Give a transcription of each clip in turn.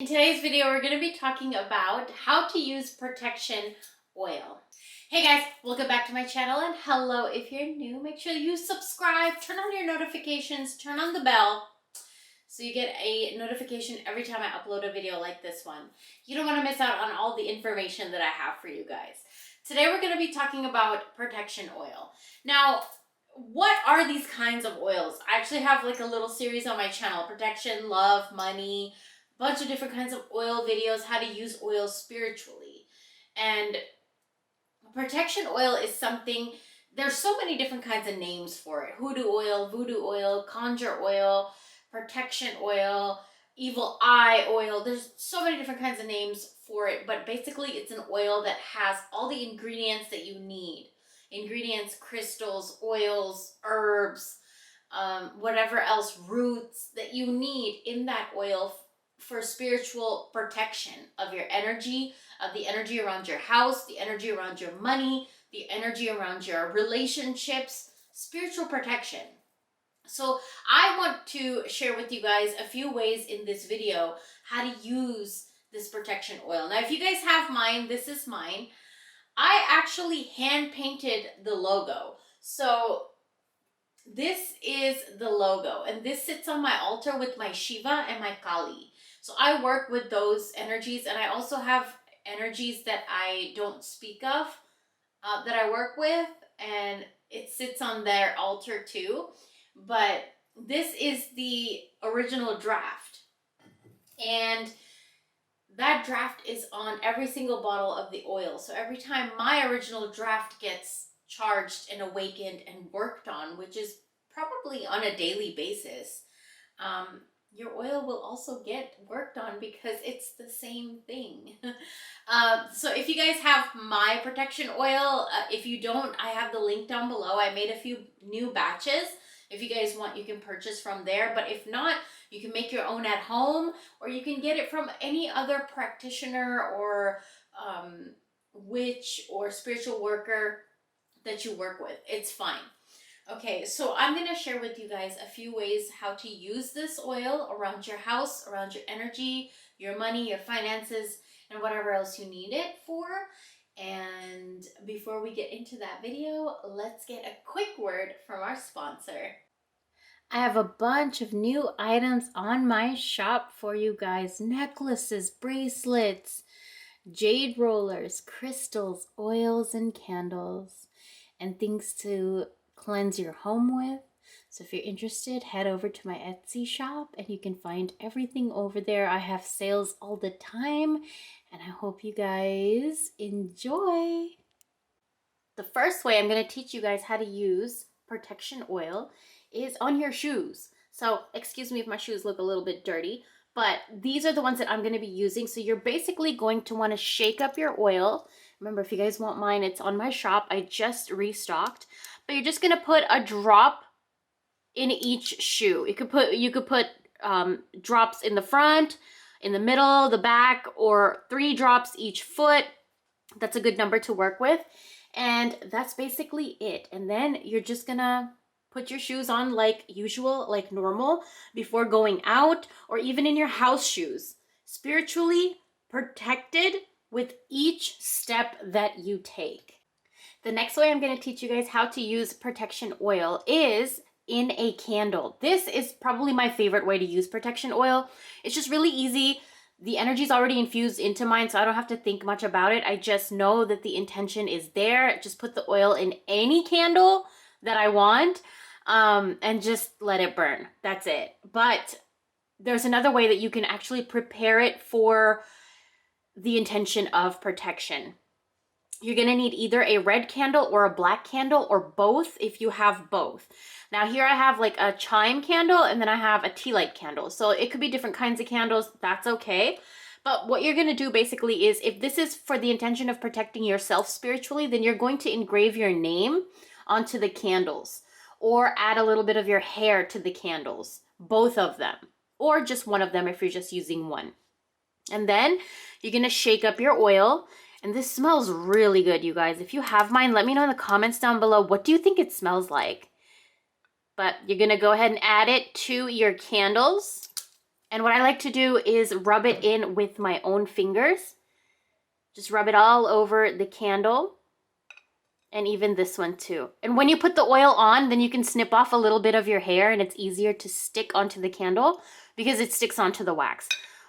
In today's video, we're going to be talking about how to use protection oil. Hey guys, welcome back to my channel, and hello if you're new. Make sure you subscribe, turn on your notifications, turn on the bell so you get a notification every time I upload a video like this one. You don't want to miss out on all the information that I have for you guys. Today we're going to be talking about protection oil. Now, what are these kinds of oils? I actually have like a little series on my channel, protection, love, money, bunch of different kinds of oil videos, how to use oil spiritually. And protection oil is something, there's so many different kinds of names for it. Hoodoo oil, voodoo oil, conjure oil, protection oil, evil eye oil. There's so many different kinds of names for it, but basically it's an oil that has all the ingredients that you need. Ingredients, crystals, oils, herbs, whatever else, roots that you need in that oil for spiritual protection of your energy, of the energy around your house, the energy around your money, the energy around your relationships, spiritual protection. So I want to share with you guys a few ways in this video how to use this protection oil. Now, if you guys have mine, this is mine. I actually hand painted the logo. So this is the logo, and this sits on my altar with my Shiva and my Kali. So I work with those energies, and I also have energies that I don't speak of that I work with, and it sits on their altar too. But this is the original draft, and that draft is on every single bottle of the oil. So every time my original draft gets charged and awakened and worked on, which is probably on a daily basis, your oil will also get worked on because it's the same thing. So if you guys have my protection oil, if you don't, I have the link down below. I made a few new batches. If you guys want, you can purchase from there. But if not, you can make your own at home, or you can get it from any other practitioner or witch or spiritual worker that you work with. It's fine. Okay, so I'm going to share with you guys a few ways how to use this oil around your house, around your energy, your money, your finances, and whatever else you need it for. And before we get into that video, let's get a quick word from our sponsor. I have a bunch of new items on my shop for you guys. Necklaces, bracelets, jade rollers, crystals, oils, and candles, and things to cleanse your home with. So if you're interested, head over to my Etsy shop and you can find everything over there. I have sales all the time, and I hope you guys enjoy. The first way I'm going to teach you guys how to use protection oil is on your shoes. So excuse me if my shoes look a little bit dirty, but these are the ones that I'm going to be using. So you're basically going to want to shake up your oil. Remember, if you guys want mine, it's on my shop. I just restocked. But you're just going to put a drop in each shoe. You could put drops in the front, in the middle, the back, or 3 drops each foot. That's a good number to work with. And that's basically it. And then you're just going to put your shoes on like usual, like normal, before going out, or even in your house shoes. Spiritually protected with each step that you take. The next way I'm going to teach you guys how to use protection oil is in a candle. This is probably my favorite way to use protection oil. It's just really easy. The energy is already infused into mine, so I don't have to think much about it. I just know that the intention is there. Just put the oil in any candle that I want, and just let it burn. That's it. But there's another way that you can actually prepare it for the intention of protection. You're going to need either a red candle or a black candle, or both if you have both. Now here I have like a chime candle, and then I have a tea light candle. So it could be different kinds of candles. That's okay. But what you're going to do basically is, if this is for the intention of protecting yourself spiritually, then you're going to engrave your name onto the candles, or add a little bit of your hair to the candles, both of them, or just one of them if you're just using one. And then you're going to shake up your oil. And this smells really good, you guys. If you have mine, let me know in the comments down below. What do you think it smells like? But you're going to go ahead and add it to your candles. And what I like to do is rub it in with my own fingers. Just rub it all over the candle. And even this one too. And when you put the oil on, then you can snip off a little bit of your hair and it's easier to stick onto the candle because it sticks onto the wax.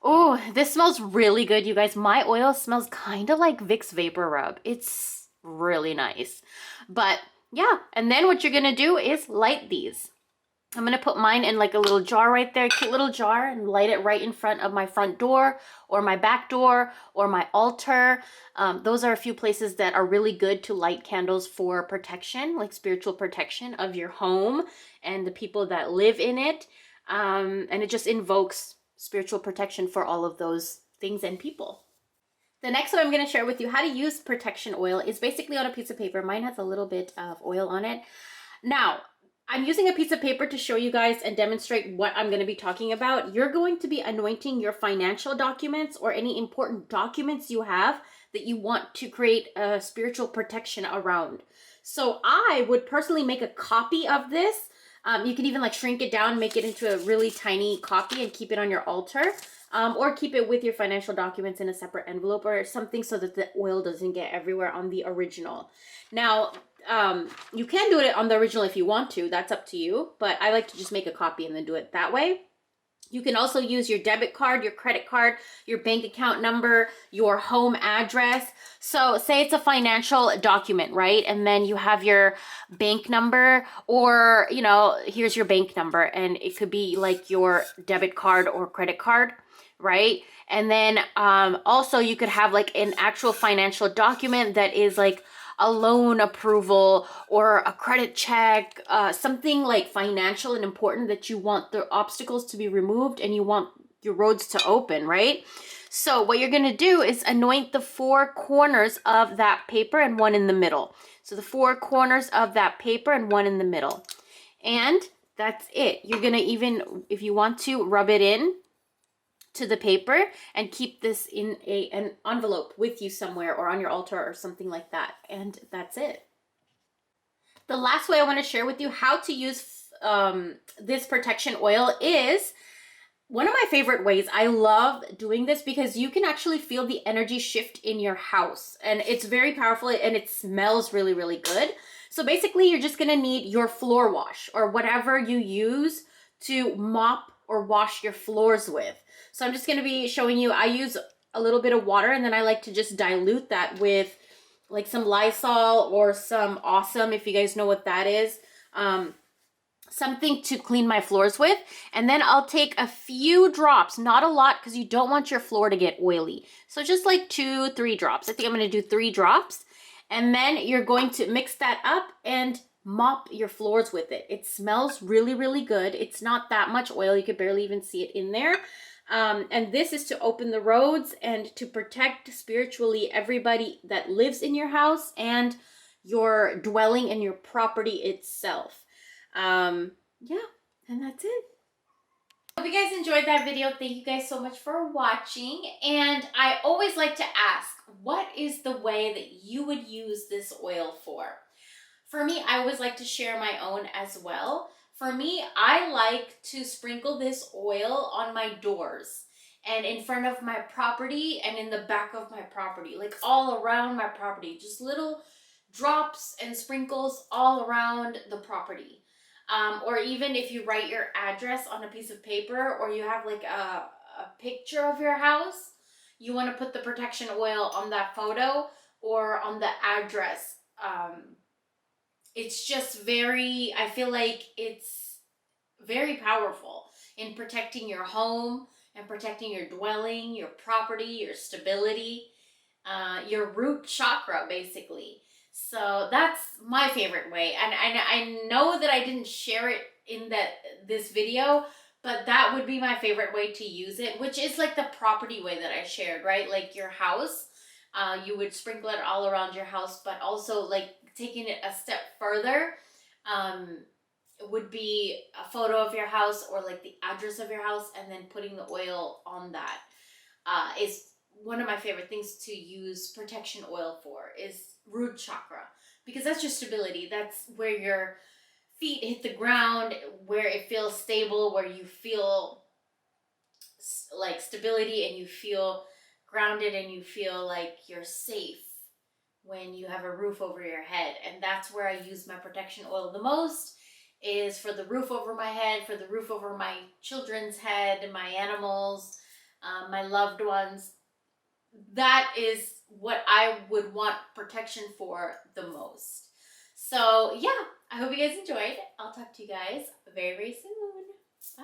Oh, this smells really good, you guys. My oil smells kind of like Vicks Vapor Rub. It's really nice. But yeah, and then what you're gonna do is light these. I'm gonna put mine in like a little jar right there, cute little jar, and light it right in front of my front door or my back door or my altar. Those are a few places that are really good to light candles for protection, like spiritual protection of your home and the people that live in it. And it just invokes spiritual protection for all of those things and people. The next one I'm going to share with you how to use protection oil is basically on a piece of paper. Mine has a little bit of oil on it. Now, I'm using a piece of paper to show you guys and demonstrate what I'm going to be talking about. You're going to be anointing your financial documents or any important documents you have that you want to create a spiritual protection around. So I would personally make a copy of this. You can even like shrink it down, make it into a really tiny copy and keep it on your altar. Or keep it with your financial documents in a separate envelope or something so that the oil doesn't get everywhere on the original. Now, you can do it on the original if you want to. That's up to you. But I like to just make a copy and then do it that way. You can also use your debit card, your credit card, your bank account number, your home address. So say it's a financial document, right? And then you have your bank number or, you know, here's your bank number and it could be like your debit card or credit card, right? And then also you could have like an actual financial document that is like a loan approval or a credit check, something like financial and important that you want the obstacles to be removed and you want your roads to open, right? So what you're going to do is anoint the four corners of that paper and one in the middle. So the four corners of that paper and one in the middle. And that's it. You're going to even, if you want to, rub it in to the paper and keep this in an envelope with you somewhere or on your altar or something like that. And that's it. The last way I want to share with you how to use this protection oil is one of my favorite ways. I love doing this because you can actually feel the energy shift in your house and it's very powerful and it smells really, really good. So basically you're just going to need your floor wash or whatever you use to mop or wash your floors with. So I'm just going to be showing you, I use a little bit of water and then I like to just dilute that with like some Lysol or some Awesome, if you guys know what that is. Something to clean my floors with. And then I'll take a few drops, not a lot because you don't want your floor to get oily. So just like 2-3 drops. I think I'm going to do 3 drops. And then you're going to mix that up and mop your floors with it. It smells really, really good. It's not that much oil. You could barely even see it in there. And this is to open the roads and to protect spiritually everybody that lives in your house and your dwelling and your property itself. Yeah, and that's it. Hope you guys enjoyed that video. Thank you guys so much for watching. And I always like to ask, what is the way that you would use this oil for? For me, I always like to share my own as well. For me, I like to sprinkle this oil on my doors and in front of my property and in the back of my property, like all around my property, just little drops and sprinkles all around the property. Or even if you write your address on a piece of paper or you have like a picture of your house, you want to put the protection oil on that photo or on the address. It's just very, I feel like it's very powerful in protecting your home and protecting your dwelling, your property, your stability, your root chakra, basically. So that's my favorite way. And I know that I didn't share it in this video, but that would be my favorite way to use it, which is like the property way that I shared, right? Like your house, you would sprinkle it all around your house, but also like taking it a step further, it would be a photo of your house or like the address of your house and then putting the oil on that is one of my favorite things to use protection oil for, is root chakra, because that's your stability. That's where your feet hit the ground, where it feels stable, where you feel like stability, and you feel grounded, and you feel like you're safe when you have a roof over your head. And that's where I use my protection oil the most, is for the roof over my head, for the roof over my children's head, my animals, my loved ones. That is what I would want protection for the most. So yeah, I hope you guys enjoyed. I'll talk to you guys very, very soon. Bye.